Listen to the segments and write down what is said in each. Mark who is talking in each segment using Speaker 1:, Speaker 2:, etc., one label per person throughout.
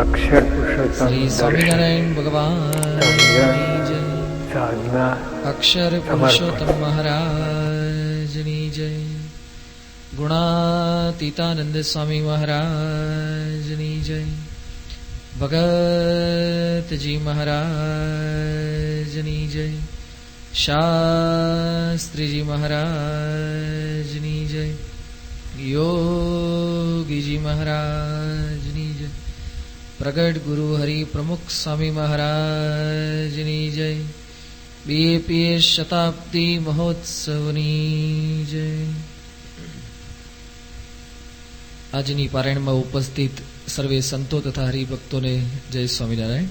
Speaker 1: अक्षर पुरुषोत्तम
Speaker 2: श्री स्वामीनारायण भगवान जय।
Speaker 1: साधना
Speaker 2: अक्षर पुरुषोत्तम महाराज जय। गुणातीतानंद स्वामी महाराज जय। भगत जी महाराज जय। शास्त्री जी महाराज जय। योगी जी महाराज जय। प्रगट गुरु हरि प्रमुख स्वामी महाराज जय। बीएपीएस शताब्दी महोत्सवनी जय। આજની પારાયણમાં ઉપસ્થિત સર્વે સંતો તથા હરિભક્તોને જય સ્વામિનારાયણ.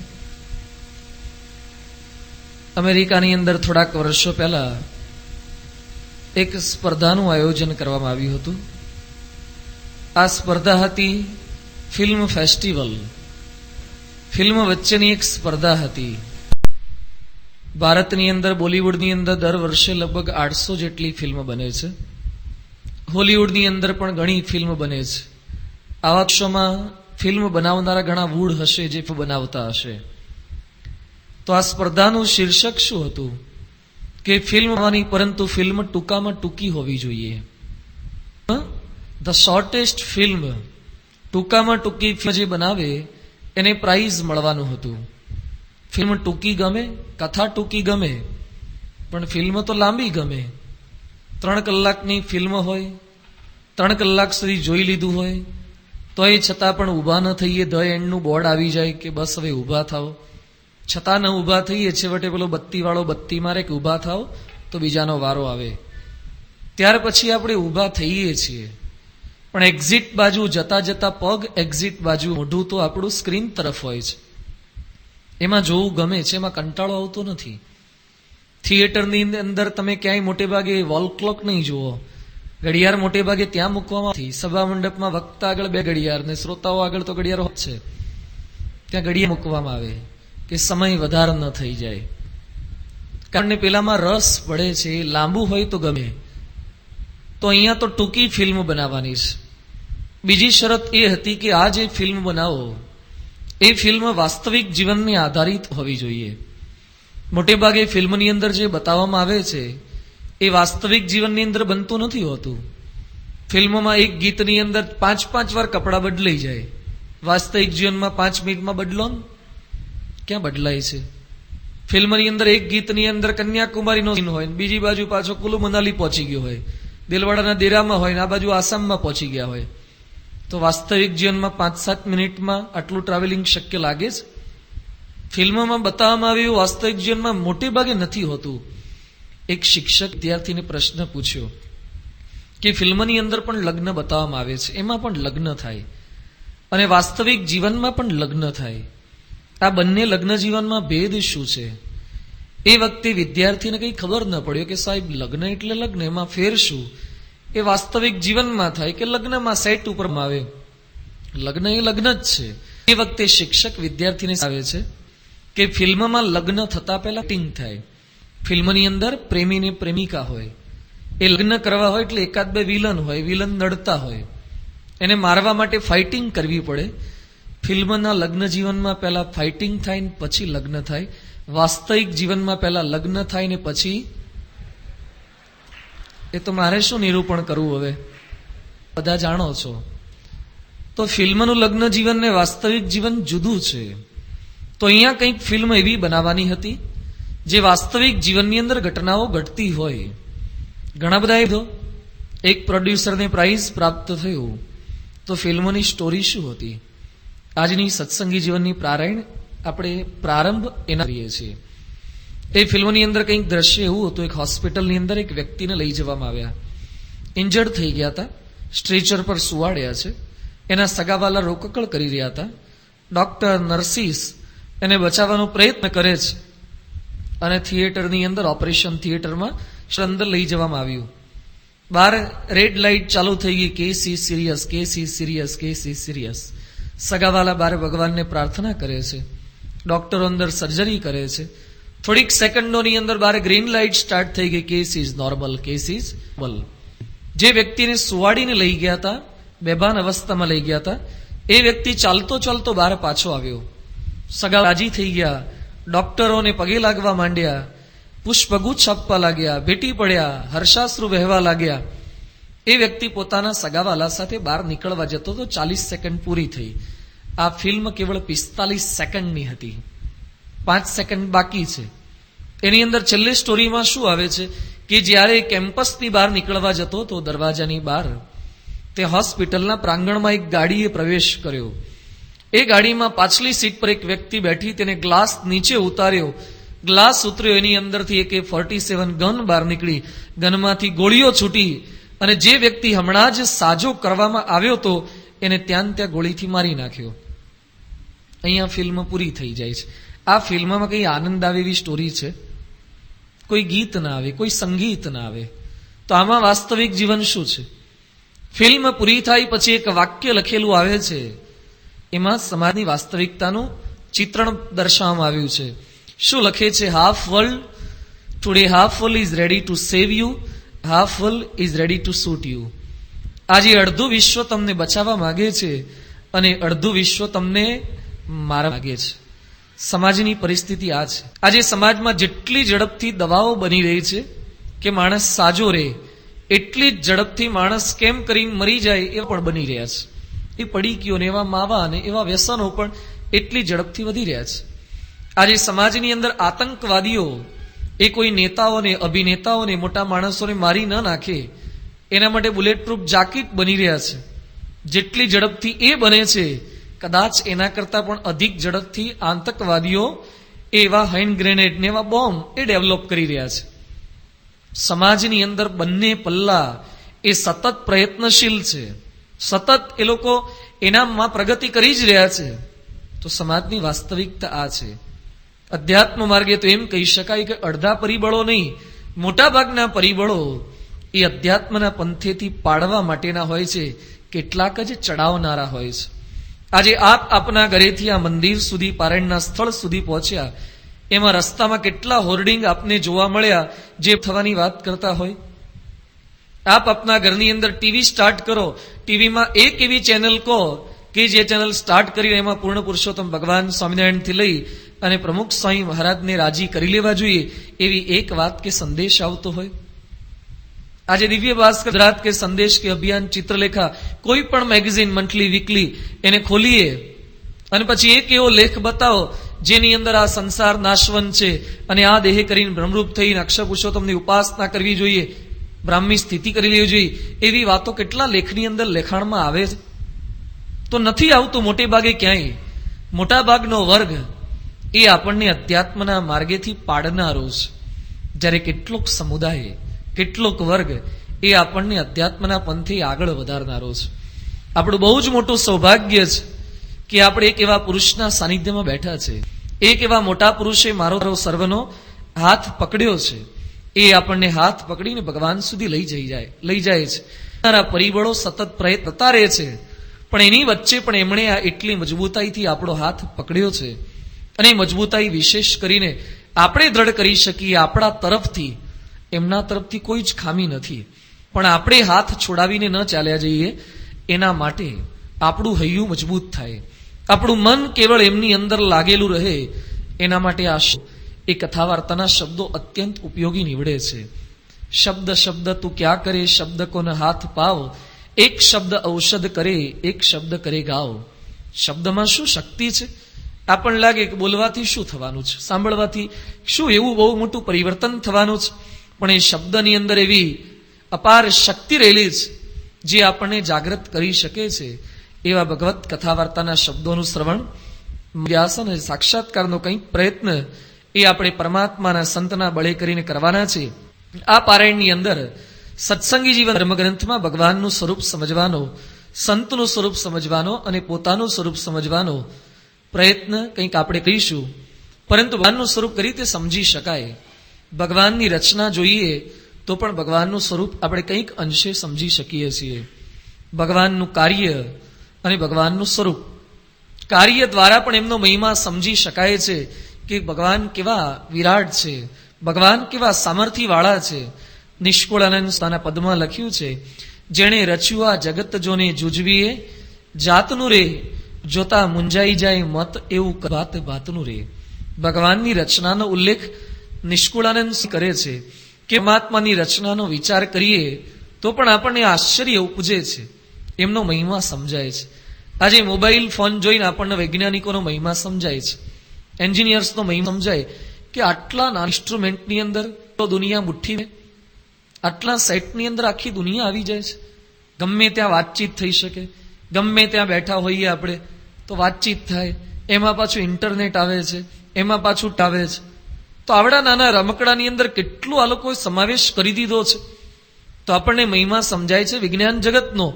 Speaker 2: અમેરિકાની અંદર થોડાક વર્ષો પહેલા એક સ્પર્ધાનું આયોજન કરવામાં આવ્યું હતું. આ સ્પર્ધા હતી ફિલ્મ ફેસ્ટિવલ. ફિલ્મ વચ્ચેની એક સ્પર્ધા હતી. ભારતની અંદર બોલિવૂડની અંદર દર વર્ષે લગભગ 800 જેટલી ફિલ્મ બને છે. હોલિવૂડની અંદર પણ ઘણી ફિલ્મ બને છે. આવા શોમાં ફિલ્મ બનાવનારા ઘણા વૂડ હશે જે બનાવતા હશે. તો આ સ્પર્ધાનું શીર્ષક શું હતું કે ફિલ્મ બનવાની પરંતુ ફિલ્મ ટૂંકામાં ટૂંકી હોવી જોઈએ. ધ શોર્ટેસ્ટ ફિલ્મ, ટૂંકામાં ટૂંકી ફિલ્મ જે બનાવે એને પ્રાઇઝ મળવાનું હતું. ફિલ્મ ટૂંકી ગમે, કથા ટૂંકી ગમે, પણ ફિલ્મ તો લાંબી ગમે. 3 કલાકની ફિલ્મ હોય, 3 કલાક સુધી જોઈ લીધું હોય, તો એ છતાં પણ ઊભા ન થઈએ, ધ એન્ડનું બોર્ડ આવી જાય કે બસ હવે ઊભા થાઓ, છતાં ન ઊભા થઈએ, છેવટે પેલો બત્તીવાળો બત્તી મારે કે ઊભા થાઓ તો બીજાનો વારો આવે. ત્યાર પછી આપણે ઊભા થઈએ છીએ, પણ એક્ઝિટ બાજુ જતા જતા પગ એક્ઝિટ બાજુ, મોઢું તો આપણું સ્ક્રીન તરફ હોય છે. એમાં જોવું ગમે છે, એમાં કંટાળો આવતો નથી. થિયેટરની અંદર તમે ક્યાંય મોટે ભાગે વોલ ક્લોક નહીં જુઓ. ઘડિયાળ મોટે ભાગે ત્યાં મૂકવામાં નથી. સભા મંડપમાં વક્તા આગળ 2 ઘડિયાળ ને શ્રોતાઓ આગળ તો ઘડિયાળ હોત છે, ત્યાં ઘડિયાળ મૂકવામાં આવે કે સમય વધારે ન થઈ જાય. કારણ કે પેલામાં રસ પડે છે, લાંબુ હોય તો ગમે. તો અહીંયા તો ટૂંકી ફિલ્મ બનાવવાની છે. બીજી શરત એ હતી કે આ જે ફિલ્મ બનાવો એ ફિલ્મ વાસ્તવિક જીવનને આધારિત હોવી જોઈએ. મોટે ભાગે ફિલ્મની અંદર જે બતાવવામાં આવે છે એ વાસ્તવિક જીવનની અંદર બનતું નથી હોતું. ફિલ્મમાં એક ગીતની અંદર 5-5 વાર કપડાં બદલાઈ જાય. વાસ્તવિક જીવનમાં 5 મિનિટમાં બદલો ને ક્યાં બદલાય છે? ફિલ્મની અંદર એક ગીતની અંદર કન્યાકુમારીનો સીન હોય, બીજી બાજુ પાછો કુલુ મનાલી પહોંચી ગયો હોય, દિલવાડાના દેરામાં હોય, આ બાજુ આસામમાં પહોંચી ગયા હોય. તો વાસ્તવિક જીવનમાં 5-7 મિનિટમાં આટલું ટ્રાવેલિંગ શક્ય લાગે છે? ફિલ્મમાં બતાવવામાં આવ્યું, વાસ્તવિક જીવનમાં મોટે ભાગે નથી હોતું. એક શિક્ષક વિદ્યાર્થીને પ્રશ્ન પૂછ્યો કે ફિલ્મની અંદર પણ લગ્ન બતાવવામાં આવે છે, એમાં પણ લગ્ન થાય અને વાસ્તવિક જીવનમાં પણ લગ્ન થાય, આ બંને લગ્ન જીવનમાં ભેદ શું છે? એ વખતે વિદ્યાર્થીને કંઈ ખબર ન પડ્યો કે સાહેબ લગ્ન એટલે લગ્ન, એમાં ફેર શું? એ વાસ્તવિક જીવનમાં થાય કે લગ્નમાં સેટ ઉપર આવે, લગ્ન એ લગ્ન જ છે. એ વખતે શિક્ષક વિદ્યાર્થીને આવે છે કે ફિલ્મમાં લગ્ન થતા પહેલા ટિંગ થાય. ફિલ્મની અંદર પ્રેમી ને પ્રેમિકા હોય, એ લગ્ન કરવા હોય એટલે 1-2 વિલન હોય, વિલન નડતા હોય, એને મારવા માટે ફાઇટિંગ કરવી પડે. ફિલ્મના લગ્ન જીવનમાં પહેલા ફાઇટિંગ થાય ને પછી લગ્ન થાય. વાસ્તવિક જીવનમાં પહેલા લગ્ન થાય ને પછી, એ તો મારે શું નિરૂપણ કરવું, હવે બધા જાણો છો. તો ફિલ્મનું લગ્ન જીવન ને વાસ્તવિક જીવન જુદું છે. તો અહીંયા કંઈક ફિલ્મ એવી બનાવવાની હતી જે વાસ્તવિક જીવનની અંદર ઘટનાઓ ઘટતી હોય. ઘણા બધા એક પ્રોડ્યુસરને પ્રાઇઝ પ્રાપ્ત થયું. તો ફિલ્મની સ્ટોરી શું હતી? આજની સત્સંગી જીવનની પારાયણ આપણે પ્રારંભ એના કરીએ છીએ. એ ફિલ્મની અંદર કંઈક દ્રશ્ય એવું હતું, એક હોસ્પિટલની અંદર એક વ્યક્તિને લઈ જવામાં આવ્યા. ઇન્જર્ડ થઈ ગયા હતા, સ્ટ્રેચર પર સુવાડ્યા છે. એના સગાવાલા રોકકળ કરી રહ્યા હતા. ડોક્ટર, નર્સિસ એને બચાવવાનો પ્રયત્ન કરે છે અને થિયેટરની અંદર, ઓપરેશન થિયેટરમાં અંદર લઈ જવામાં આવ્યું. બહાર રેડ લાઇટ ચાલુ થઈ ગઈ, case is serious, case is serious, case is serious. સગાવાલા બહાર ભગવાનને પ્રાર્થના કરે છે, ડોક્ટરો અંદર સર્જરી કરે છે. થોડીક સેકન્ડોની અંદર બહાર ગ્રીન લાઇટ સ્ટાર્ટ થઈ ગઈ, case is normal, case is normal. જે વ્યક્તિને સુવાડીને લઈ ગયા હતા, બેભાન અવસ્થામાં લઈ ગયા હતા, એ વ્યક્તિ ચાલતો ચાલતો બહાર પાછો આવ્યો. સગા રાજી થઈ ગયા, ડોક્ટરોને પગે લાગવા માંડ્યા, પુષ્પગુચ્છ આપવા લાગ્યા, ભેટી પડ્યા, હર્ષાશ્રુ વહેવા લાગ્યા. એ વ્યક્તિ પોતાના સગાવાલા સાથે બહાર નીકળવા જતો તો 40 સેકન્ડ પૂરી થઈ. આ ફિલ્મ કેવળ 45 સેકન્ડની હતી. 5 સેકન્ડ બાકી છે. એની અંદર છેલ્લે સ્ટોરીમાં શું આવે છે કે જ્યારે કેમ્પસની બહાર નીકળવા જતો તો દરવાજાની બહાર તે હોસ્પિટલના પ્રાંગણમાં એક ગાડીએ પ્રવેશ કર્યો. એ ગાડીમાં પાછલી સીટ પર એક વ્યક્તિ બેઠી, તેને ગ્લાસ નીચે ઉતાર્યો. ગ્લાસ ઉતર્યો, એની અંદરથી AK-47 ગન બહાર નીકળી, ગનમાંથી ગોળીઓ છૂટી અને જે વ્યક્તિ હમણાં જ સાજો કરવામાં આવ્યો હતો એને ત્યાં ગોળીથી મારી નાખ્યો. અહીંયા ફિલ્મ પૂરી થઈ જાય છે. આ ફિલ્મમાં કઈ આનંદ આવે એવી સ્ટોરી છે? કોઈ ગીત ના આવે, કોઈ સંગીત ના આવે. તો આમાં વાસ્તવિક જીવન શું છે? ફિલ્મ પૂરી થાય પછી એક વાક્ય લખેલું આવે છે, એમાં સમાજની વાસ્તવિકતાનું ચિત્રણ દર્શાવવામાં આવ્યું છે. શું લખે છે? Half world today, half world is ready to save you, half world is ready to shoot you. આજે અડધું વિશ્વ તમને બચાવવા માંગે છે અને અડધું વિશ્વ તમને મારવા માંગે છે. સમાજની પરિસ્થિતિ આ છે. આજે સમાજમાં જેટલી ઝડપથી દવાઓ બની રહી છે કે માણસ સાજો રહે, એટલી જ ઝડપથી માણસ કેમ કરીને મરી જાય એ પણ બની રહ્યા છે. એ પડીકીઓ ને એવા માવા અને એવા વ્યસનો પણ એટલી ઝડપથી વધી રહ્યા છે. આજે સમાજની અંદર આતંકવાદીઓ એ કોઈ નેતાઓને, અભિનેતાઓને, મોટા માણસોને મારી ન નાખે એના માટે બુલેટ પ્રૂફ જાકીટ બની રહ્યા છે. જેટલી ઝડપથી એ બને છે, કદાચ એના કરતા પણ અધિક ઝડપથી આતંકવાદીઓ એવા હેન્ડ ગ્રેનેડ ને એવા બોમ્બ એ ડેવલપ કરી રહ્યા છે. સમાજની અંદર બંને પલ્લા એ સતત પ્રયત્નશીલ છે. સતત એ લોકો એનામાં પ્રગતિ કરી જ રહ્યા છે. તો સમાજની વાસ્તવિકતા આ છે. અધ્યાત્મ માર્ગે તો એમ કહી શકાય કે અડધા પરિબળો નહીં, મોટા ભાગના પરિબળો એ અધ્યાત્મના પંથેથી પાડવા માટેના હોય છે, કેટલાક જ ચડાવનારા હોય છે. આજે આપ આપના ઘરેથી આ મંદિર સુધી, પારાયણના સ્થળ સુધી પહોંચ્યા, એમાં રસ્તામાં કેટલા હોર્ડિંગ આપને જોવા મળ્યા જે થવાની વાત કરતા હોય. આપ આપના ઘરની અંદર ટીવી સ્ટાર્ટ કરો, ટીવીમાં એક એવી ચેનલ કહો કે જે ચેનલ સ્ટાર્ટ કરીને એમાં પૂર્ણ પુરુષોત્તમ ભગવાન સ્વામિનારાયણથી લઈ અને પ્રમુખ સ્વામી મહારાજને રાજી કરી લેવા જોઈએ એવી એક વાત કે સંદેશ આવતો હોય. આજે દિવ્ય ભાસ્કર, ગુજરાત કે સંદેશ કે અભિયાન, ચિત્રલેખા, કોઈ પણ મેગેઝિન મંથલી, વીકલી એને ખોલીએ અને પછી એક એવો લેખ બતાવો જેની અંદર આ સંસાર નાશવંત છે અને આ દેહ કરીને બ્રહ્મરૂપ થઈને અક્ષર પુરુષોત્તમની ઉપાસના કરવી જોઈએ, બ્રાહ્મી સ્થિતિ કરી લેવી જોઈએ, એવી વાતો કેટલા લેખની અંદર લેખાણમાં આવે છે? તો નથી આવતું મોટે ભાગે ક્યાંય. મોટા ભાગનો વર્ગ એ આપણને અધ્યાત્મના માર્ગેથી પાડનારો છે, જ્યારે કેટલોક સમુદાય, કેટલોક વર્ગ એ આપણને અધ્યાત્મના પંથે આગળ વધારનારો છે. આપણું બહુ જ મોટું સૌભાગ્ય છે કે આપણે એક એવા પુરુષના સાનિધ્યમાં બેઠા છે. એક એવા મોટા પુરુષે મારો સર્વનો હાથ પકડ્યો છે. એ આપણને હાથ પકડીને ભગવાન સુધી લઈ જાય છે. પરિબળો સતત પ્રયત્ન કરતા રહે છે, પણ એની વચ્ચે પણ એમણે આ એટલી મજબૂતાઈથી આપણો હાથ પકડ્યો છે. અને મજબૂતાઈ વિશેષ કરીને આપણે દ્રઢ કરી શકીએ આપણા તરફથી, એમના તરફથી કોઈ જ ખામી નથી. પણ આપણે હાથ છોડાવીને ન ચાલ્યા જઈએ, એના માટે આપણું હૈયું મજબૂત થાય, આપણું મન કેવળ એમની અંદર લાગેલું રહે, એના માટે આ એ કથા વાર્તાના શબ્દો અત્યંત ઉપયોગી નીવડે છે. શબ્દ શબ્દ તું ક્યાં કરે, શબ્દ કોને હાથ પાવ, એક શબ્દ ઔષધ કરે, એક શબ્દ કરે ગાવ. શબ્દમાં શું શક્તિ છે? આપણને લાગે કે બોલવાથી શું થવાનું છે, સાંભળવાથી શું એવું બહુ મોટું પરિવર્તન થવાનું છે, પણ એ શબ્દની અંદર એવી અપાર શક્તિ રહેલી છે જે આપણને જાગૃત કરી શકે છે. એવા ભગવત કથા વાર્તાના શબ્દોનું શ્રવણ, વ્યાસન અને સાક્ષાત્કારનો કંઈક પ્રયત્ન એ આપણે પરમાત્માના સંતના બળે કરીને કરવાના છે. આ પારાયણની અંદર સત્સંગી જીવન ધર્મગ્રંથમાં ભગવાનનું સ્વરૂપ સમજવાનો, સંતનું સ્વરૂપ સમજવાનો અને પોતાનું સ્વરૂપ સમજવાનો પ્રયત્ન કંઈક આપણે કરીશું. પરંતુ ભગવાનનું સ્વરૂપ કઈ રીતે સમજી શકાય? ભગવાનની રચના જોઈએ તો પણ ભગવાનનું સ્વરૂપ આપણે કંઈક અંશે સમજી શકીએ છીએ. ભગવાનનું કાર્ય અને ભગવાનનું સ્વરૂપ, કાર્ય દ્વારા પણ એમનો મહિમા સમજી શકાય છે કે ભગવાન કેવા વિરાટ છે, ભગવાન કેવા સામર્થ્ય વાળા છે. નિષ્કુળાનંદ પોતાના પદમાં લખ્યું છે, જેણે રચ્યું આ જગત જોને જુજવીએ, જાતનું રે જોતા મુંજાઈ જાય મત એવું વાત વાતનું રે. ભગવાનની રચનાનો ઉલ્લેખ નિષ્કુળાનંદ કરે છે કે પરમાત્માની રચનાનો વિચાર કરીએ તો પણ આપણને આશ્ચર્ય ઉપજે છે, એમનો મહિમા સમજાય છે. આજે મોબાઈલ ફોન જોઈને આપણને વૈજ્ઞાનિકોનો મહિમા સમજાય છે, એન્જિનિયર્સનો મહિમા સમજાય કે આટલા નાના ઇન્સ્ટ્રુમેન્ટની અંદર તો દુનિયા મુઠ્ઠી, આટલા સેટની અંદર આખી દુનિયા આવી જાય છે. ગમે ત્યાં વાતચીત થઈ શકે, ગમે ત્યાં બેઠા હોઈએ આપણે તો વાતચીત થાય, એમાં પાછું ઇન્ટરનેટ આવે છે, એમાં પાછું આવે છે. તો આવડા નાના રમકડાની અંદર કેટલું આ લોકોએ સમાવેશ કરી દીધો છે. તો આપણને મહિમા સમજાય છે વિજ્ઞાન જગતનો.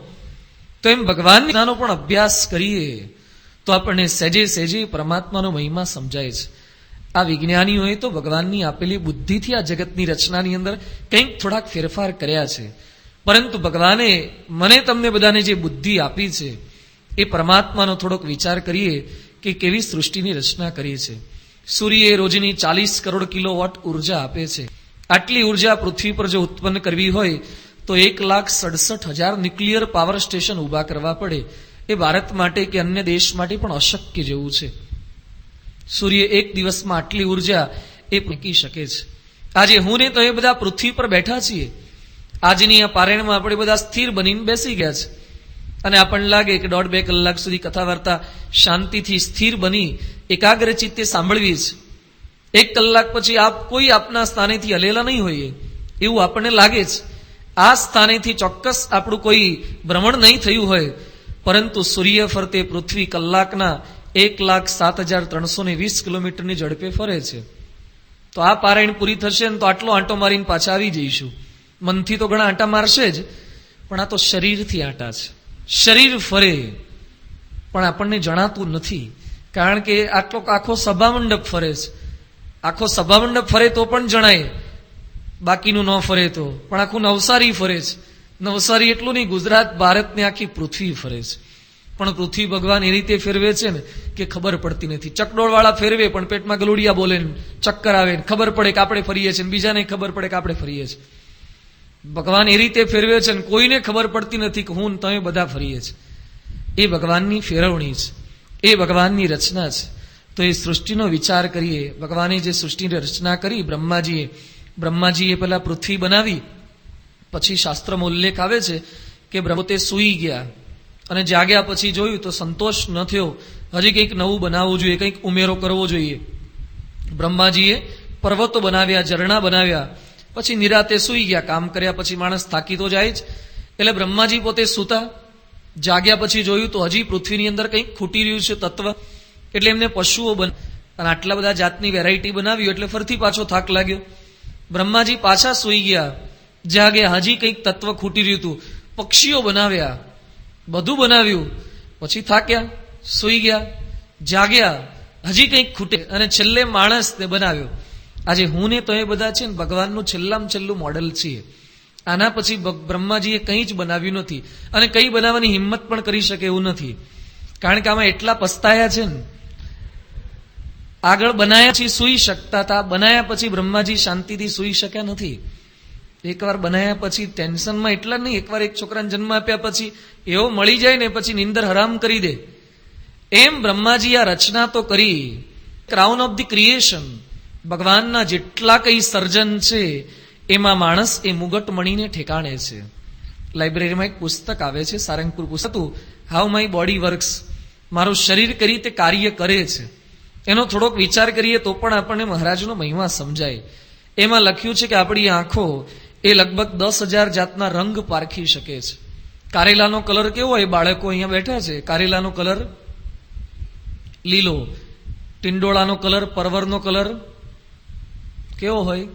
Speaker 2: તો એમ ભગવાનનો પણ અભ્યાસ કરીએ તો આપણને સહેજે સહેજે પરમાત્માનો મહિમા સમજાય છે. આ વિજ્ઞાનીઓએ તો ભગવાનની આપેલી બુદ્ધિથી આ જગતની રચનાની અંદર કંઈક થોડાક ફેરફાર કર્યા છે, પરંતુ ભગવાને મને તમને બધાને જે બુદ્ધિ આપી છે એ પરમાત્માનો થોડોક વિચાર કરીએ કે કેવી સૃષ્ટિની રચના કરી છે. સૂર્યએ રોજની 40 કરોડ કિલોવોટ ઉર્જા આપે છે. આટલી ઉર્જા પૃથ્વી પર જો ઉત્પન્ન કરવી હોય તો 1,67,000 ન્યુક્લિયર પાવર સ્ટેશન ઊભા કરવા પડે. એ ભારત માટે કે અન્ય દેશ માટે પણ અશક્ય જેવું છે. સૂર્ય એક દિવસમાં આટલી ઉર્જા એ મૂકી શકે છે. આજે હું ને તો એ બધા પૃથ્વી પર બેઠા છીએ. આજની આ પારાયણમાં આપણે બધા સ્થિર બનીને બેસી ગયા છે અને આપણને લાગે કે 1.5-2 કલાક સુધી કથા વાર્તા શાંતિથી સ્થિર બની એકાગ્ર ચિત્તે સાંભળવી છે. 1 કલાક પછી કોઈ આપના સ્થાનેથી હલેલા નહીં હોઈએ એવું આપણને લાગે છે. આ સ્થાનેથી ચોક્કસ આપણું કોઈ ભ્રમણ નહીં થયું હોય, પરંતુ સૂર્ય ફરતે પૃથ્વી કલાકના 1,07,320 કિલોમીટરની ઝડપે ફરે છે. તો આ પારાયણ પૂરી થશે ને તો આટલો આંટો મારીને પાછા આવી જઈશું. મનથી તો ઘણા આંટા મારશે જ, પણ આ તો શરીરથી આંટા છે. શરીર ફરે પણ આપણને જણાતું નથી, કારણ કે આટલો આખો સભામંડપ ફરે છે. આખો સભામંડપ ફરે તો પણ જણાય, બાકીનું ન ફરે તો. પણ આખું નવસારી ફરે છે. નવસારી એટલું નહીં, ગુજરાત ભારતને આખી પૃથ્વી ફરે છે. પણ પૃથ્વી ભગવાન એ રીતે ફેરવે છે ને કે ખબર પડતી નથી. ચકડોળ વાળા ફેરવે પણ પેટમાં ગલુડિયા બોલે ને ચક્કર આવે ને ખબર પડે કે આપણે ફરીએ છીએ, બીજાને ખબર પડે કે આપણે ફરીએ છીએ. ભગવાન એ રીતે ફેરવે છે ને કોઈને ખબર પડતી નથી કે હું તમે બધા ફરીએ છીએ. એ ભગવાનની ફેરવણી છે, એ ભગવાનની રચના છે. તો એ સૃષ્ટિનો વિચાર કરીએ. ભગવાને જે સૃષ્ટિની રચના કરી, બ્રહ્માજીએ પેલા પૃથ્વી બનાવી. પછી શાસ્ત્રમાં ઉલ્લેખ આવે છે કે બ્રહ્મતે સૂઈ ગયા અને જાગ્યા પછી જોયું તો સંતોષ ન થયો, હજી કંઈક નવું બનાવવું જોઈએ, કંઈક ઉમેરો કરવો જોઈએ. બ્રહ્માજીએ પર્વતો બનાવ્યા, ઝરણા બનાવ્યા, પછી નિરાતે સૂઈ ગયા. કામ કર્યા પછી માણસ થાકી તો જાય જ, એટલે બ્રહ્માજી પોતે સૂતા. જાગ્યા પછી જોયું તો હજી પૃથ્વીની અંદર કંઈક ખૂટી રહ્યું છે તત્વ, એટલે એમને પશુઓ અને આટલા બધા જાતની વેરાયટી બનાવ્યું એટલે ફરથી પાછો થાક લાગ્યો. બ્રહ્માજી પાછા સૂઈ ગયા, જાગ્યા, હજી કંઈક તત્વ ખૂટી રહ્યું હતું, પક્ષીઓ બનાવ્યા, બધું બનાવ્યું, પછી થાક્યા, સૂઈ ગયા, જાગ્યા, હજી કંઈક ખૂટે અને છેલ્લે માણસને બનાવ્યો. આજે હું ને તો એ બધા છે ને ભગવાનનું છેલ્લામાં છેલ્લું મોડેલ છીએ. આના પછી બ્રહ્માજીએ કંઈ જ બનાવ્યું નથી અને કંઈ બનાવવાની હિંમત પણ કરી શકે એવું નથી, કારણ કે આમાં એટલા પસ્તાયા છે ને. આગળ બનાયા પછી સૂઈ શકતા હતા, બનાયા પછી બ્રહ્માજી શાંતિથી સૂઈ શક્યા નથી. એકવાર બનાયા પછી ટેન્શનમાં એટલા નહીં, એકવાર એક છોકરાને જન્મ આપ્યા પછી એવો મળી જાય ને પછી નિંદર હરામ કરી દે. એમ બ્રહ્માજી આ રચના તો કરી. ક્રાઉન ઓફ ધી ક્રિએશન, ભગવાનના જેટલા કઈ સર્જન છે એમાં માણસ એ મુગટ મણીને ઠેકાણે છે. લાઇબ્રેરીમાં એક પુસ્તક આવે છે, સારંગપુર પુસ્તક, હાઉ માય બોડી વર્ક્સ, મારું શરીર કઈ રીતે કાર્ય કરે છે એનો થોડોક વિચાર કરીએ તો પણ આપણને મહારાજનો મહિમા સમજાય. એમાં લખ્યું છે કે આપણી આંખો એ લગભગ 10,000 જાતના રંગ પારખી શકે છે. કારેલાનો કલર કેવો હોય? બાળકો અહીંયા બેઠા છે, કારેલાનો કલર લીલો, ટિંડોળાનો કલર, પરવરનો કલર કેવો હોય?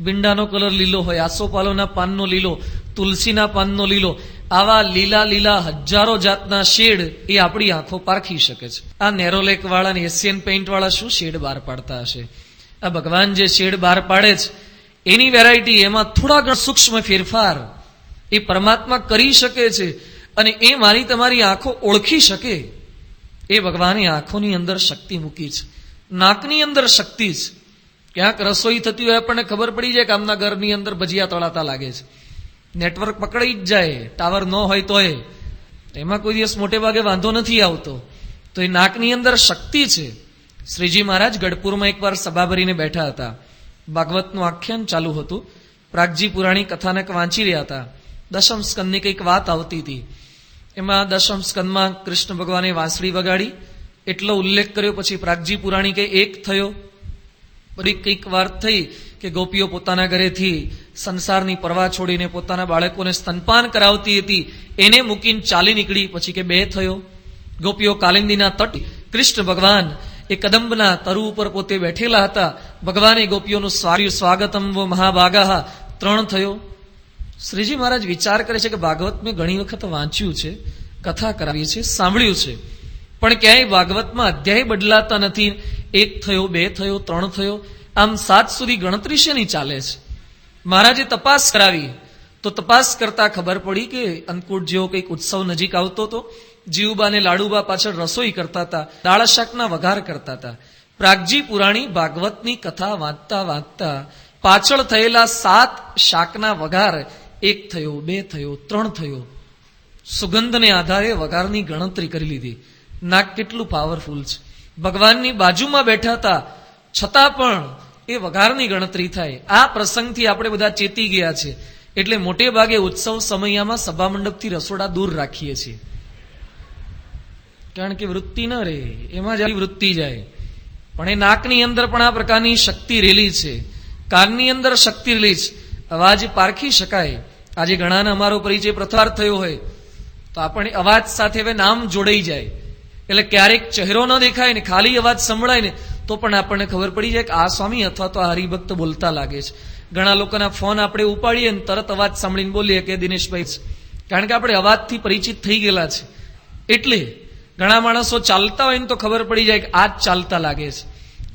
Speaker 2: ભીંડાનો કલર લીલો હોય, આસોપાલોના પાનનો લીલો, તુલસીના પાનનો લીલો. આવા લીલા લીલા હજારો જાતના શેડ એ આપણી આંખો પારખી શકે છે. આ નેરોલેક વાળા ને એશિયન પેઇન્ટ વાળા શું શેડ બહાર પાડતા હશે? આ ભગવાન જે શેડ બહાર પાડે છે એની વેરાયટી, એમાં થોડા ઘણા સૂક્ષ્મ ફેરફાર એ પરમાત્મા કરી શકે છે અને એ મારી તમારી આંખો ઓળખી શકે. એ ભગવાને આંખોની અંદર શક્તિ મૂકી છે, નાકની અંદર શક્તિ છે. ક્યાંક રસોઈ થતી હોય આપણને ખબર પડી જાય કે આમના ઘરની અંદર ભજીયા તળાતા લાગે છે. નેટવર્ક પકડાઈ જ જાય, ટાવર ન હોય તોય. એમાં કોઈ દિવસ મોટે ભાગે વાંધો નથી આવતો. તો એ નાકની અંદર શક્તિ છે. શ્રીજી મહારાજ ગઢપુરમાં એકવાર સભા ભરીને બેઠા હતા. ભાગવતનું આખ્યાન ચાલુ હતું. પ્રાગજી પુરાણી કથાનક વાંચી રહ્યા હતા. દશમ સ્કંદની કંઈક વાત આવતી હતી. એમાં દશમ સ્કંદમાં કૃષ્ણ ભગવાને વાંસળી વગાડી એટલો ઉલ્લેખ કર્યો. પછી પ્રાગજી પુરાણી કે એક થયો. બધી કંઈક વાર થઈ કે ગોપીઓ પોતાના ઘરેથી સંસારની પરવા છોડીને પોતાના બાળકોને સ્તનપાન કરાવતી હતી, એને મૂકીને ચાલી નીકળી. પછી કે બે થયો. ગોપીઓ કાલિંદીના તટ, કૃષ્ણ ભગવાન એ કદંબના તરુ ઉપર પોતે બેઠેલા હતા. ભગવાને ગોપીઓનું સ્વાગતમ વો મહાભાગા, ત્રણ થયો. શ્રીજી મહારાજ વિચાર કરે છે કે ભાગવત મેં ઘણી વખત વાંચ્યું છે, કથા કરાવી છે, સાંભળ્યું છે, પણ ક્યાંય ભાગવતમાં અધ્યાય બદલાતા નથી. એક થયો, બે થયો, ત્રણ થયો, આમ 7 સુધી ગણતરી શેની ચાલે છે? મહારાજે તપાસ કરાવી તો તપાસ કરતા ખબર પડી કે અન્નકૂટ જેવો કંઈક ઉત્સવ નજીક આવતો હતો. જીવબા ને લાડુબા પાછળ રસોઈ કરતા હતા, દાળ શાકના વઘાર કરતા હતા. પ્રાગજી પુરાણી ભાગવતની કથા વાંચતા વાંચતા પાછળ થયેલા 7 શાકના વઘાર, એક થયો, બે થયો, ત્રણ થયો, સુગંધને આધારે વઘારની ગણતરી કરી લીધી. નાક કેટલું પાવરફુલ છે! ભગવાનની બાજુમાં બેઠા હતા છતાં પણ એ વઘારની ગણતરી થાય. આ પ્રસંગથી આપણે બધા ચેતી ગયા છે. એટલે મોટે ભાગે ઉત્સવ સમયમાં સભા મંડપથી રસોડા દૂર રાખીએ છીએ, કારણ કે વૃત્તિ ન રહે, એમાં જ વૃત્તિ જાય. પણ એ નાકની અંદર પણ આ પ્રકારની શક્તિ રેલી છે, કાનની અંદર શક્તિ રેલી છે. અવાજ પારખી શકાય. આજે ઘણાને અમારો પરિચય પ્રથમ થયો હોય તો આપણે અવાજ સાથે હવે નામ જોડાઈ જાય. એટલે ક્યારેક ચહેરો ન દેખાય ને ખાલી અવાજ સંભળાય ને તો પણ આપણને ખબર પડી જાય કે આ સ્વામી અથવા તો આ હરિભક્ત બોલતા લાગે છે. ઘણા લોકોના ફોન આપણે ઉપાડીએ ને તરત અવાજ સાંભળીને બોલીએ કે દિનેશભાઈ છે, કારણ કે આપણે અવાજથી પરિચિત થઈ ગયેલા છે. એટલે ઘણા માણસો ચાલતા હોય ને તો ખબર પડી જાય કે આ જ ચાલતા લાગે છે,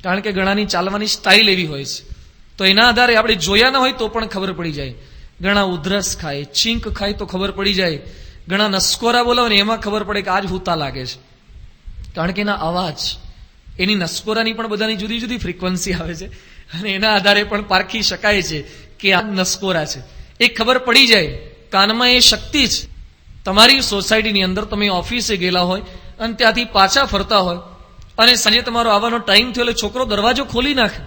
Speaker 2: કારણ કે ઘણાની ચાલવાની સ્ટાઇલ એવી હોય છે. તો એના આધારે આપણે જોયા ન હોય તો પણ ખબર પડી જાય. ઘણા ઉધરસ ખાય, છીંક ખાય તો ખબર પડી જાય. ઘણા નસકોરા બોલાવે ને એમાં ખબર પડે કે આ જ હુતા લાગે છે, કારણ કે એના અવાજ, એની નસકોરાની પણ બધાની જુદી જુદી ફ્રીક્વન્સી આવે છે અને એના આધારે પણ પારખી શકાય છે કે આ નસકોરા છે. એ ખબર પડી જાય. કાનમાં એ શક્તિ છે. તમારી સોસાયટીની અંદર તમે ઓફિસે ગયેલા હોય અને ત્યાંથી પાછા ફરતા હોય અને સાંજે તમારો આવવાનો ટાઈમ થયો એટલે છોકરો દરવાજો ખોલી નાખે.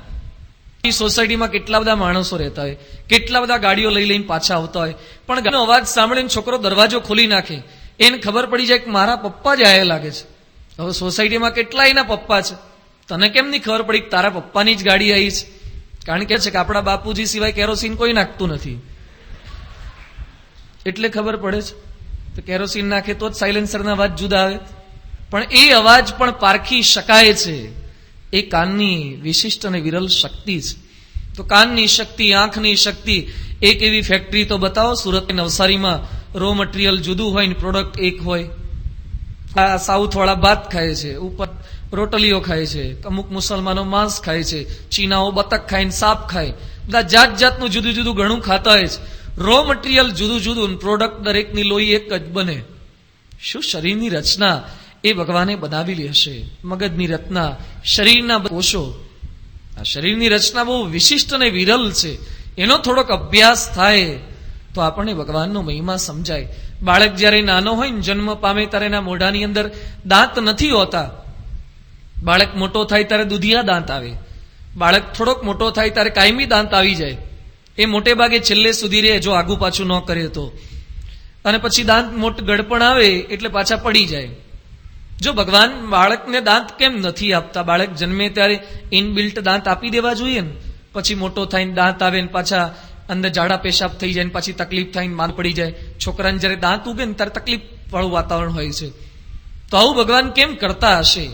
Speaker 2: સોસાયટીમાં કેટલા બધા માણસો રહેતા હોય, કેટલા બધા ગાડીઓ લઈ લઈને પાછા આવતા હોય, પણ અવાજ સાંભળીને છોકરો દરવાજો ખોલી નાખે. એને ખબર પડી જાય કે મારા પપ્પા જ આયા લાગે છે. હવે સોસાયટીમાં કેટલા એના પપ્પા છે, તને કેમ નહીં ખબર પડી કે તારા પપ્પાની જ ગાડી આવી છે? કારણ કે આપણા બાપુજી સિવાય કેરોસીન કોઈ નાખતું નથી, એટલે ખબર પડે છે. તો કેરોસીન નાખે તો જ સાયલેન્સરના અવાજ જુદા આવે. પણ એ અવાજ પણ પારખી શકાય છે. એ કાનની વિશિષ્ટ અને વિરલ શક્તિ છે. તો કાનની શક્તિ, આંખની શક્તિ. એક એવી ફેક્ટરી તો બતાવો સુરત નવસારીમાં રો મટીરિયલ જુદું હોય ને પ્રોડક્ટ એક હોય. આ સાઉથ વાળા ભાત ખાય છે, ઉપર રોટલીઓ ખાય છે, અમુક મુસલમાનો માંસ ખાય છે, ચીનાઓ બતક ખાય ને સાપ ખાય. બધા જાત જાતનું જુદું જુદું ઘણું ખાતા હોય છે. રો મટીરિયલ જુદું જુદું, પ્રોડક્ટ દરેકની લોહી એક જ બને. શું શરીરની રચના એ ભગવાને બનાવેલી હશે! મગજની રચના, શરીરના કોષો. આ શરીરની રચના બહુ વિશિષ્ટ અને વિરલ છે. એનો થોડોક અભ્યાસ થાય તો આપણને ભગવાનનો મહિમા સમજાય. બાળક જયારે નાનો હોય ને, જન્મ પામે ત્યારે એના મોઢાની અંદર દાંત નથી હોતા. બાળક મોટો થાય ત્યારે દુધિયા દાંત આવે. બાળક થોડોક મોટો થાય ત્યારે કાયમી દાંત આવી જાય. એ મોટે ભાગે છેલ્લે સુધી રહે જો આગુ પાછું ન કરે તો. અને પછી દાંત ગડપણ આવે એટલે પાછા પડી જાય. જો ભગવાન બાળકને દાંત કેમ નથી આપતા? બાળક જન્મે ત્યારે ઇનબિલ્ટ દાંત આપી દેવા જોઈએ ને. પછી મોટો થઈને દાંત આવે ને પાછા અંદર ઝાડા પેશાબ થઈ જાય ને પાછી તકલીફ થઈને માંદ પડી જાય. છોકરાને જયારે દાંત ઉગે ને ત્યારે તકલીફ વાળું વાતાવરણ હોય છે. તો આવું ભગવાન કેમ કરતા હશે?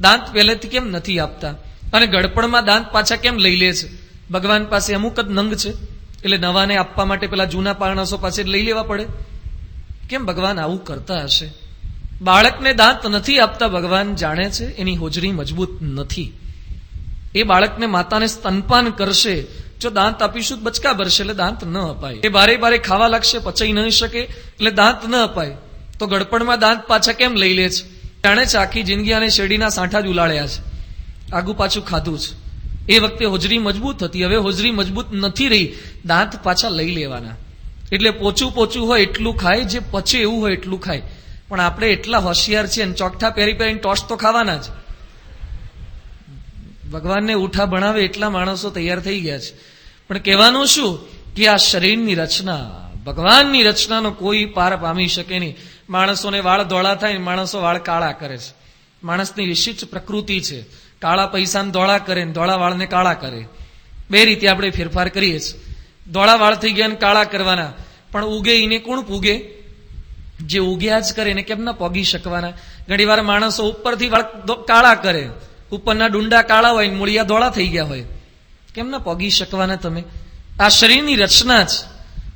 Speaker 2: દાંત પહેલેથી કેમ નથી આપતા? અને ગડપણમાં દાંત પાછા કેમ લઈ લે છે? ભગવાન પાસે અમુક જ નંગ છે, એટલે નવાને આપવા માટે પેલા જૂના પારણાસો પાસે લઈ લેવા પડે. કેમ ભગવાન આવું કરતા હશે? બાળકને દાંત નથી આપતા, ભગવાન જાણે છે એની હોજરી મજબૂત નથી. એ બાળકને માતાને સ્તનપાન કરશે, જો દાંત આપીશું બચકા ભરશે એટલે દાંત ન અપાય. એ બારે બારે ખાવા લાગશે, પચાઈ ન શકે એટલે દાંત ન અપાય. તો ગડપણમાં દાંત પાછા કેમ લઈ લે છે? જાણે છે આખી જિંદગી આને શેરડીના સાંઠા જ ઉલાળ્યા છે, આગુ પાછું ખાધું છે. એ વખતે હોજરી મજબૂત હતી, હવે હોજરી મજબૂત નથી રહી, દાંત પાછા લઈ લેવાના. એટલે પોચું પોચું હોય એટલું ખાય, જે પચે એવું હોય એટલું ખાય. પણ પણ આપણે એટલા હોશિયાર છીએ અને ચોકઠા પહેરી પહેરીને ટોસ્ટ તો ખાવાના જ. ભગવાનને ઉઠા ભણાવે એટલા માણસો તૈયાર થઈ ગયા છે. પણ કહેવાનું શું કે આ શરીરની રચના, ભગવાનની રચનાનો કોઈ પાર પામી શકે નહીં. માણસોને વાળ ધોળા થાય, માણસો વાળ કાળા કરે છે. માણસની વિશિષ્ટ પ્રકૃતિ છે. કાળા પૈસાને ધોળા કરે, ધોળા વાળને કાળા કરે. બે રીતે આપણે ફેરફાર કરીએ છીએ. ધોળા વાળ થઈ ગયા ને કાળા કરવાના, પણ ઉગે એને કોણ પૂગે? જે ઉગ્યા જ કરે એને કેમ ના પોગી શકવાના? ઘણી વાર માણસો ઉપરથી વાળ કાળા કરે, ઉપરના ડુંડા કાળા હોય ને મૂળિયા ધોળા થઈ ગયા હોય, કેમ ના પોગી શકવાના તમે? આ શરીરની રચના છે.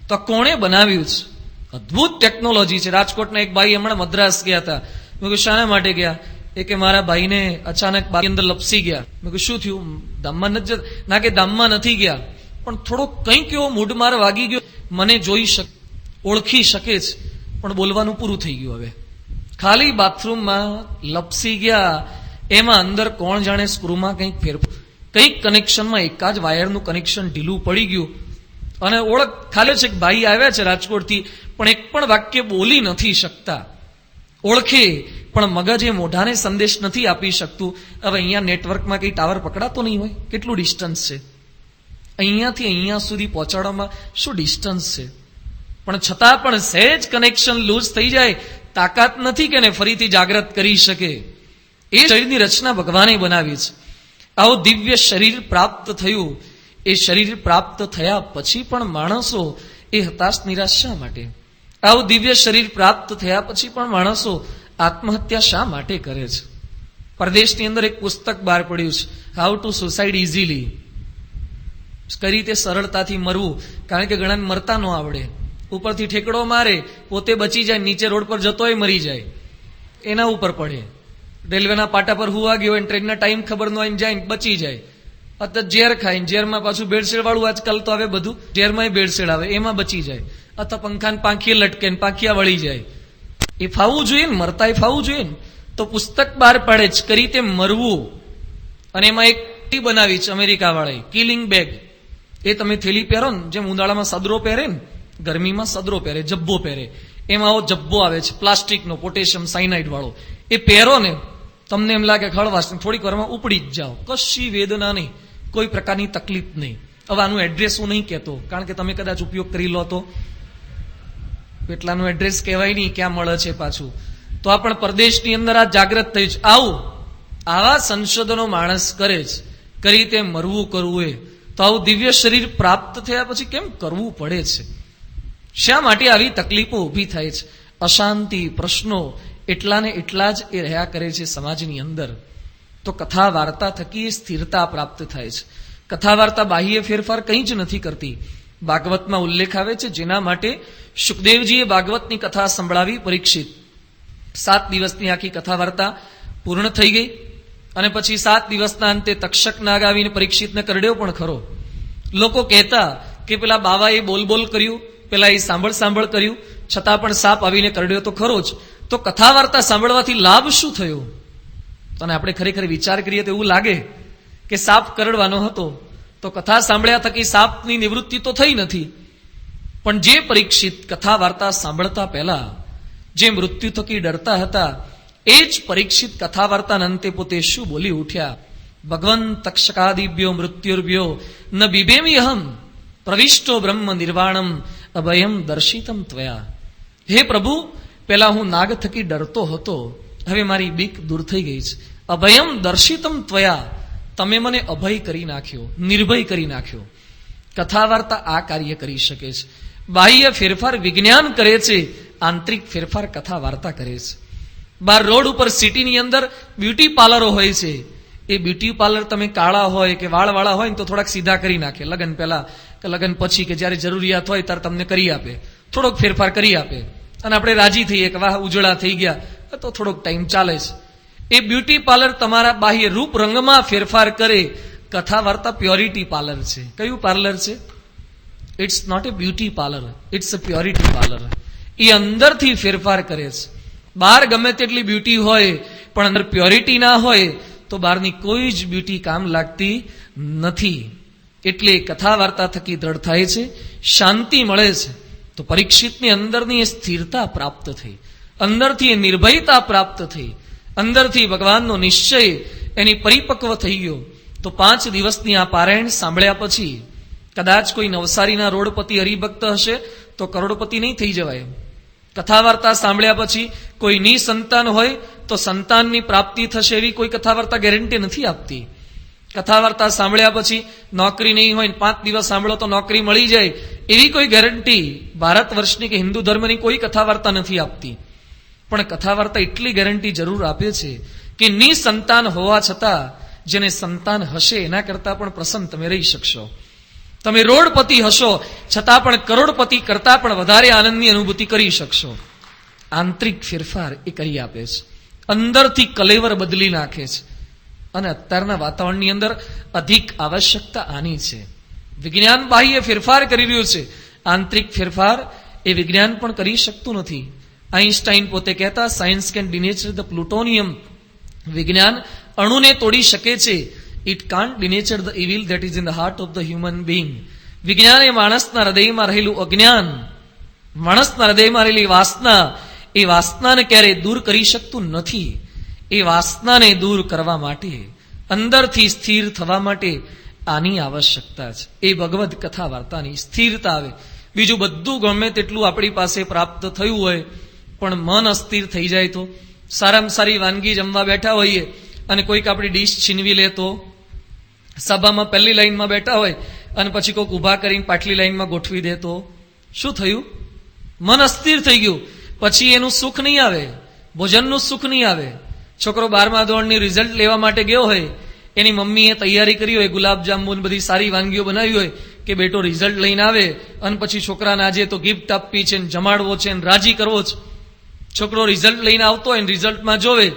Speaker 2: તો કોણે બનાવ્યું છે? અદભુત ટેકનોલોજી છે. રાજકોટના એક ભાઈ હમણાં મદ્રાસ ગયા હતા. મેં કહ્યું શાના માટે ગયા? એ કે મારા ભાઈને અચાનક બારી અંદર લપસી ગયા. મેં કહ્યું શું થયું? ધામમાં નથી? ના કે ધામમાં નથી ગયા, પણ થોડો કંઈક એવો મૂઢમાર વાગી ગયો, મને જોઈ શકે, ઓળખી શકે છે, પણ બોલવાનું પૂરું થઈ ગયું. હવે ખાલી બાથરૂમમાં લપસી ગયા, એમાં અંદર કોણ જાણે સ્ક્રૂમાં કંઈક કનેક્શનમાં એકા જ વાયરનું કનેક્શન ઢીલું પડી ગયું અને ઓળખ ખાલી છે કે ભાઈ આવ્યા છે રાજકોટથી, પણ એક પણ વાક્ય બોલી નથી શકતા. ઓળખે પણ મગજ એ મોઢાને સંદેશ નથી આપી શકતું. હવે અહીંયા નેટવર્કમાં કઈ ટાવર પકડાતો નહીં હોય? કેટલું ડિસ્ટન્સ છે? અહીંયાથી અહીંયા સુધી પહોંચાડવામાં શું ડિસ્ટન્સ છે? પણ છતાં પણ સહેજ કનેક્શન લૂઝ થઈ જાય, તાકાત નથી કે એને ફરીથી જાગૃત કરી શકે. એ શરીરની રચના ભગવાને બનાવી છે. આવું દિવ્ય શરીર પ્રાપ્ત થયું. એ શરીર પ્રાપ્ત થયા પછી પણ માણસો એ હતાશ નિરાશ શા માટે? આવું દિવ્ય શરીર પ્રાપ્ત થયા પછી પણ માણસો આત્મહત્યા શા માટે કરે છે? પરદેશની અંદર એક પુસ્તક બહાર પડ્યું છે, હાઉ ટુ સુસાઇડ ઇઝીલી. કઈ રીતે સરળતાથી મરવું. કારણ કે ઘણાને મરતા ન આવડે. ઉપરથી ઠેકડો મારે, પોતે બચી જાય, નીચે રોડ પર જતોય મરી જાય, એના ઉપર પડે. રેલવેના પાટા પર હુવા ગયો હોય, ટ્રેનના ટાઈમ ખબર ન હોય, જાય બચી જાય. અથવા ઝેર ખાય, ઝેરમાં પાછું ભેળસેળ વાળું આજકાલ તો હવે બધું ઝેરમાં ભેળસેળ આવે, એમાં બચી જાય. અથવા પંખાને પાંખીએ લટકે ને પાંખિયા વળી જાય. એ ફાવવું જોઈએ ને, મરતા ફાવવું જોઈએ ને. તો પુસ્તક બહાર પાડે જ કઈ રીતે મરવું. અને એમાં એક ટી બનાવી છે અમેરિકા વાળાએ, કિલિંગ બેગ. એ તમે થેલી પહેરો ને, જેમ ઉનાળામાં સદરો પહેરે ને, ગરમીમાં સદરો પહેરે, જબ્બો પહેરે, એમાં આવો જબ્બો આવે છે પ્લાસ્ટિકનો, પોટેશિયમ સાયનાઇડ વાળો. એ પહેરો ને, તમને એમ લાગે ખળવાશ, થોડીક વારમાં ઉપડી જ જાઓ, કશી વેદના નહીં, કોઈ પ્રકારની તકલીફ નહીં. હવે આનું એડ્રેસ હું નહીં કહેતો, કારણ કે તમે કદાચ ઉપયોગ કરી લો તો એટલાનું એડ્રેસ કહેવાય નહીં, ક્યાં મળે છે પાછું. તો આ પણ પરદેશની અંદર આ જાગૃત થયું છે. આવા સંશોધનો માણસ કરે છે, કઈ રીતે મરવું કરવું. એ તો આવું દિવ્ય શરીર પ્રાપ્ત થયા પછી કેમ કરવું પડે છે? શા માટે આવી તકલીફો ઊભી થાય છે? અશાંતિ, પ્રશ્નો એટલા ને એટલા જ એ રહ્યા કરે છે સમાજની અંદર. તો કથા વાર્તા થકી એ સ્થિરતા પ્રાપ્ત થાય છે. કથા વાર્તા બાહ્ય ફેરફાર કંઈ જ નથી કરતી. ભાગવતમાં ઉલ્લેખ આવે છે, જેના માટે સુખદેવજીએ ભાગવતની કથા સંભળાવી પરીક્ષિત. 7 દિવસની આખી કથા વાર્તા પૂર્ણ થઈ ગઈ અને પછી 7 દિવસના અંતે તક્ષક નાગ આવીને પરીક્ષિતને કરડ્યો પણ ખરો. લોકો કહેતા કે પેલા બાવાએ બોલ બોલ કર્યું, પેલા એ સાંભળ કર્યું, છતાં પણ સાપ આવીને કરડ્યો તો ખરો જ. તો કથા વાર્તા સાંભળવાથી લાભ શું થયો? અને આપણે ખરેખર વિચાર કરીએ તો એવું લાગે કે સાપ કરડવાનો હતો, તો કથા સાંભળ્યા થકી સાપની નિવૃત્તિ તો થઈ નથી. પણ જે પરીક્ષિત કથા વાર્તા સાંભળતા પહેલા જે મૃત્યુ થકી ડરતા હતા, એ જ પરીક્ષિત કથા વાર્તાના અંતે પોતે શું બોલી ઉઠ્યા? ભગવન તક્ષકાદિભ્યો મૃત્યુર્ભ્યો ન બિભેમિહમ પ્રવિષ્ટો બ્રહ્મ નિર્વાણમ અભયમ દર્શિતમ ત્વયા. હે પ્રભુ, પેલા હું નાગ થકી ડરતો હતો, હવે મારી બીક દૂર થઈ ગઈ છે. અભયમ દર્શિતમ ત્વયા, તમે મને અભય કરી નાખ્યો, નિર્ભય કરી નાખ્યો. કથા વાર્તા આ કાર્ય કરી શકે છે. બાહ્ય ફેરફાર વિજ્ઞાન કરે છે, આંતરિક ફેરફાર કથા વાર્તા કરે છે. બાર રોડ ઉપર સિટીની અંદર બ્યુટી પાર્લરો હોય છે. એ બ્યુટી પાર્લર તમે કાળા હોય કે વાળવાળા હોય ને તો થોડાક સીધા કરી નાખે, લગ્ન પહેલા કે લગ્ન પછી કે જયારે જરૂરિયાત હોય ત્યારે તમને કરી આપે, થોડોક ફેરફાર કરી આપે અને આપણે રાજી થઈએ કે વાહ ઉજળા થઈ ગયા, તો થોડોક ટાઈમ ચાલે છે. એ બ્યુટી પાર્લર તમારા બાહ્ય રૂપ રંગમાં ફેરફાર કરે. કથા વાર્તા પ્યોરિટી પાર્લર છે. કયું પાર્લર છે? It's not a beauty parlour, it's a purity parlour. એ અંદરથી ફેરફાર કરે છે. બહાર ગમે તેટલી બ્યુટી હોય પણ અંદર પ્યોરિટી ના હોય તો બહારની કોઈ જ બ્યુટી કામ લાગતી નથી. એટલે કથા વાર્તા થકી દ્રઢ થાય છે, શાંતિ મળે છે. તો પરીક્ષિતની અંદરની સ્થિરતા પ્રાપ્ત થઈ. અંદરથી એ નિર્ભયતા પ્રાપ્ત થઈ, અંદરથી ભગવાનનો નિશ્ચય એની પરિપક્વ થઈ ગયો. તો 5 દિવસની આ પારાયણ સાંભળ્યા પછી કદાચ કોઈ નવસારીના રોડપતિ હરિભક્ત હશે તો કરોડપતિ નહીં થઈ જવાય. કથા વાર્તા સાંભળ્યા પછી કોઈ નિસંતાન હોય તો સંતાનની પ્રાપ્તિ થશે એવી કોઈ કથા વાર્તા ગેરંટી નથી આપતી. કથા વાર્તા સાંભળ્યા પછી નોકરી નહીં હોય, 5 દિવસ સાંભળો તો નોકરી મળી જાય એવી કોઈ ગેરંટી ભારત વર્ષની કે હિન્દુ ધર્મની કોઈ કથા વાર્તા નથી આપતી. પણ કથા વાર્તા એટલી ગેરંટી જરૂર આપે છે કે નિસંતાન હોવા છતાં જેને સંતાન હશે એના કરતા પણ પ્રસન્ન તમે રહી શકશો. તમે રોડપતિ હશો છતાં પણ કરોડપતિ કરતા પણ વધારે આનંદની અનુભૂતિ કરી શકશો. આંતરિક ફેરફાર એ કરી આપે છે, અંદરથી કલેવર બદલી નાખે છે. અને અત્યારના વાતાવરણની અંદર અધિક આવશ્યકતા આની છે. વિજ્ઞાન બાહ્ય ફેરફાર કરી રહ્યું છે, આંતરિક ફેરફાર એ વિજ્ઞાન પણ કરી શકતું નથી. આઈન્સ્ટાઈન પોતે કહેતા, science can denature the plutonium. વિજ્ઞાન અણુને તોડી શકે છે, it can't denature the evil that is in the heart of the human being. વિજ્ઞાન એ માણસના હૃદયમાં રહેલું અજ્ઞાન, માણસના હૃદયમાં રહેલી વાસના, એ વાસનાને ક્યારેય દૂર કરી શકતું નથી. એ વાસનાને દૂર કરવા માટે, અંદરથી સ્થિર થવા માટે આની આવશ્યકતા છે. એ ભગવદ કથા વાર્તાની સ્થિરતા આવે. બીજું બધું ગમે તેટલું આપણી પાસે પ્રાપ્ત થયું હોય પણ મન અસ્થિર થઈ જાય તો, સારામાં સારી વાનગી જમવા બેઠા હોઈએ અને કોઈક આપણી ડીશ છીનવી લે તો, સભામાં પહેલી લાઈનમાં બેઠા હોય અને પછી કોઈક ઊભા કરીને પાછલી લાઈનમાં ગોઠવી દે તો શું થયું? મન અસ્થિર થઈ ગયું. પછી એનું સુખ નહીં આવે, ભોજનનું સુખ નહીં આવે. છોકરો 12મા ધોરણની રિઝલ્ટ લેવા માટે ગયો હોય, એની મમ્મીએ તૈયારી કરી હોય, ગુલાબજાંબુ બધી સારી વાનગીઓ બનાવી હોય કે બેટો રિઝલ્ટ લઈને આવે, અને પછી છોકરાને આજે તો ગિફ્ટ આપવી છે, જમાડવો છે, રાજી કરવો છે. છોકરો રિઝલ્ટ લઈને આવતો હોય, રિઝલ્ટમાં જોવે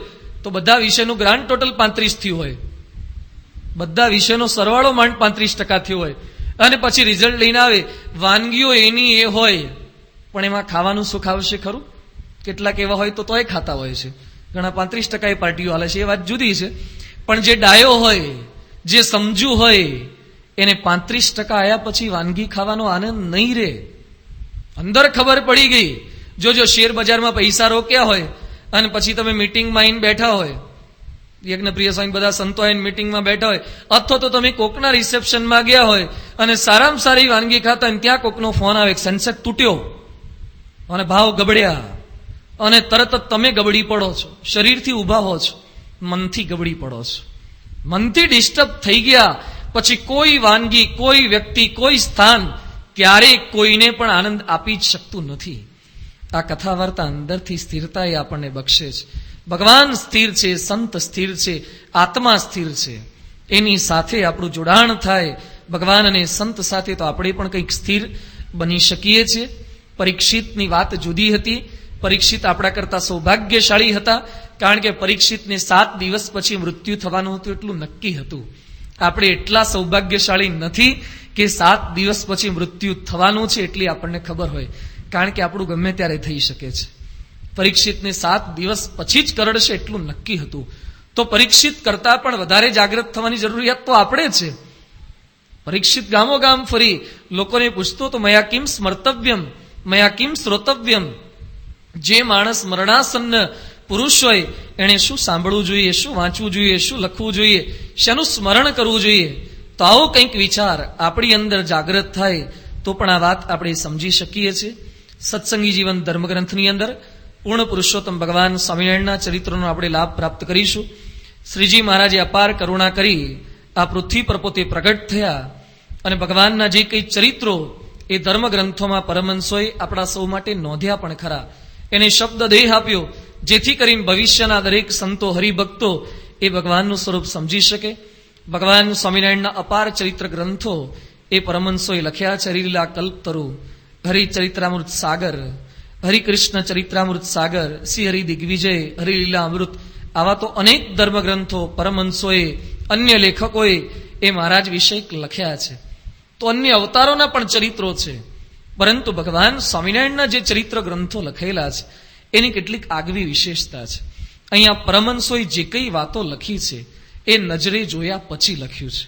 Speaker 2: તો બધા વિષયનું ગ્રાન્ડ ટોટલ 35 થયું હોય, બધા વિષયનો સરવાળો માંડ 35% થયો હોય, અને પછી રિઝલ્ટ લઈને આવે, વાનગીઓ એની એ હોય પણ એમાં ખાવાનું સુખ આવશે ખરું? કેટલાક એવા હોય તો તોય ખાતા હોય છે, ઘણા 35% પાર્ટીઓ હાલે છે, એ વાત જુદી છે. પણ જે ડાયો હોય, જે સમજુ હોય, એને 35% આવ્યા પછી વાનગી ખાવાનો આનંદ નહીં રહે. અંદર ખબર પડી ગઈ. જો શેર બજારમાં પૈસા રોક્યા હોય અને પછી તમે મિટિંગમાં આવીને બેઠા હોય, યજ્ઞપ્રિય સ્વામી બધા સંતો આવીને મિટિંગમાં બેઠા હોય, અથવા તો તમે કોકના રિસેપ્શનમાં ગયા હોય અને સારામાં સારી વાનગી ખાતા હોય, ત્યાં કોકનો ફોન આવે, સેન્સેક્સ તૂટ્યો અને ભાવ ગબડ્યા, અને તરત જ તમે ગબડી પડો છો. શરીરથી ઊભા હો છો, મનથી ગબડી પડો છો. મનથી ડિસ્ટર્બ થઈ ગયા પછી કોઈ વાનગી, કોઈ વ્યક્તિ, કોઈ સ્થાન ક્યારેય કોઈને પણ આનંદ આપી જ શકતું નથી. આ કથા વાર્તા અંદરથી સ્થિરતા એ આપણને બક્ષે છે. ભગવાન સ્થિર છે, સંત સ્થિર છે, આત્મા સ્થિર છે. એની સાથે આપણું જોડાણ થાય ભગવાન અને સંત સાથે, તો આપણે પણ કંઈક સ્થિર બની શકીએ છીએ. પરીક્ષિતની વાત જુદી હતી. પરીક્ષિત આપણા કરતા સૌભાગ્યશાળી હતા, કારણ કે પરીક્ષિતને 7 દિવસ પછી મૃત્યુ થવાનું હતું એટલું નક્કી હતું. આપણે એટલા સૌભાગ્યશાળી નથી કે 7 દિવસ પછી મૃત્યુ થવાનું છે એટલી આપણને ખબર હોય, કારણ કે આપણું ગમે ત્યારે થઈ શકે છે. પરીક્ષિતને 7 દિવસ પછી જ કરડશે એટલું નક્કી હતું. તો પરીક્ષિત કરતા પણ વધારે જાગૃત થવાની જરૂરિયાત તો આપણે છે. પરીક્ષિત ગામો ગામ ફરી લોકોને પૂછતો તો મયા કિમ સ્મર્તવ્યમ, મયા કિમ શ્રોતવ્યમ. જે માણસ મરણાસન્ન પુરુષ હોય એણે શું સાંભળવું જોઈએ, શું વાંચવું જોઈએ, શું લખવું જોઈએ, શાનું સ્મરણ કરવું જોઈએ. તો આવો કંઈક વિચાર આપણી અંદર જાગૃત થાય તો પણ આ વાત આપણે સમજી શકીએ છીએ. સત્સંગી જીવન ધર્મગ્રંથની અંદર પૂર્ણ પુરુષોત્તમ ભગવાન સ્વામિનારાયણના ચરિત્રનો આપણે લાભ પ્રાપ્ત કરીશું. શ્રીજી મહારાજે અપાર કરુણા કરી આ પૃથ્વી પર પોતે પ્રગટ થયા, અને ભગવાનના જે કંઈ ચરિત્રો એ ધર્મગ્રંથોમાં પરમહંસોએ આપણા સૌ માટે નોંધ્યા પણ ખરા. એને શબ્દ દેહ આપ્યો જેથી કરીને ભવિષ્યના દરેક સંતો હરિભક્તો એ ભગવાનનું સ્વરૂપ સમજી શકે. ભગવાન સ્વામિનારાયણના અપાર ચરિત્ર ગ્રંથો એ પરમહંસોએ લખ્યા છે. હરિલીલા કલ્પતરુ, હરિચરિત્રામૃત સાગર, હરિકૃષ્ણ ચરિત્રામૃત સાગર, શ્રી હરિ દિગ્વિજય, હરિલીલા અમૃત, આવા તો અનેક ધર્મગ્રંથો પરમહંસોએ, અન્ય લેખકોએ એ મહારાજ વિશે લખ્યા છે. તો અન્ય અવતારોના પણ ચરિત્રો છે, પરંતુ ભગવાન સ્વામિનારાયણના જે ચરિત્ર ગ્રંથો લખેલા છે એની કેટલીક આગવી વિશેષતા છે. અહીંયા પરમહંસોએ જે કઈ વાતો લખી છે એ નજરે જોયા પછી લખ્યું છે.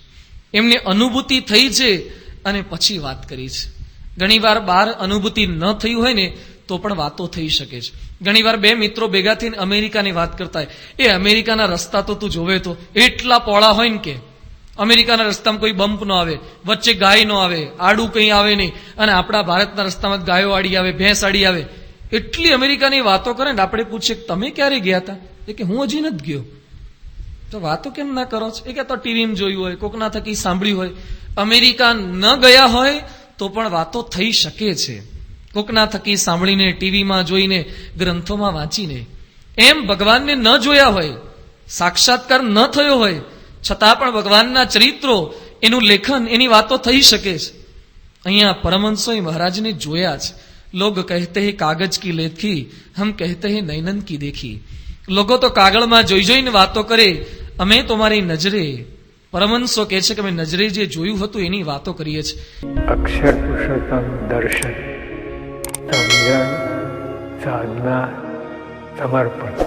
Speaker 2: એમને અનુભૂતિ થઈ છે અને પછી વાત કરી છે. ઘણીવાર બહાર અનુભૂતિ ન થઈ હોય ને તો પણ વાતો થઈ શકે છે. ઘણીવાર બે મિત્રો ભેગા થઈને અમેરિકાની વાત કરતા હોય, એ અમેરિકાના રસ્તા તો તું જોવે તો એટલા પહોળા હોય ને કે અમેરિકાના રસ્તામાં કોઈ બમ્પ ન આવે, વચ્ચે ગાય ન આવે, આડું કંઈ આવે નહીં, અને આપણા ભારતના રસ્તામાં ગાયો આડી આવે, ભેંસ આડી આવે. એટલી અમેરિકાની વાતો કરે ને આપણે પૂછીએ કે તમે ક્યારે ગયા હતા? એ કે હું હજી નથી ગયો. તો વાતો કેમ ના કરો છો? એ કે તો ટીવીમાં જોયું હોય, કોકના થકી સાંભળ્યું હોય. અમેરિકા ન ગયા હોય તો પણ વાતો થઈ શકે છે, કોકના થકી સાંભળીને, ટીવીમાં જોઈને, ગ્રંથોમાં વાંચીને. એમ ભગવાનને ન જોયા હોય, સાક્ષાત્કાર ન થયો હોય, છતાં પણ ભગવાનના ચરિત્રો, એનું લેખન, એની વાતો થઈ શકે છે. અહીંયા પરમહંસોએ મહારાજને જોયા છે. લોગ કહેતે હે કાગજ કી લેખી, હમ કહેતે હે નૈનન કી દેખી. લોકો તો કાગળમાં જોઈ જોઈને વાતો કરે, અમે તમારી નજરે, પરમહંસો કહે છે કે અમે નજરે જે જોયું હતું એની વાતો કરીએ છીએ.
Speaker 1: અક્ષર પુરુષોત્તમ દર્શન, સમજણ, સાધના, સમર્પણ.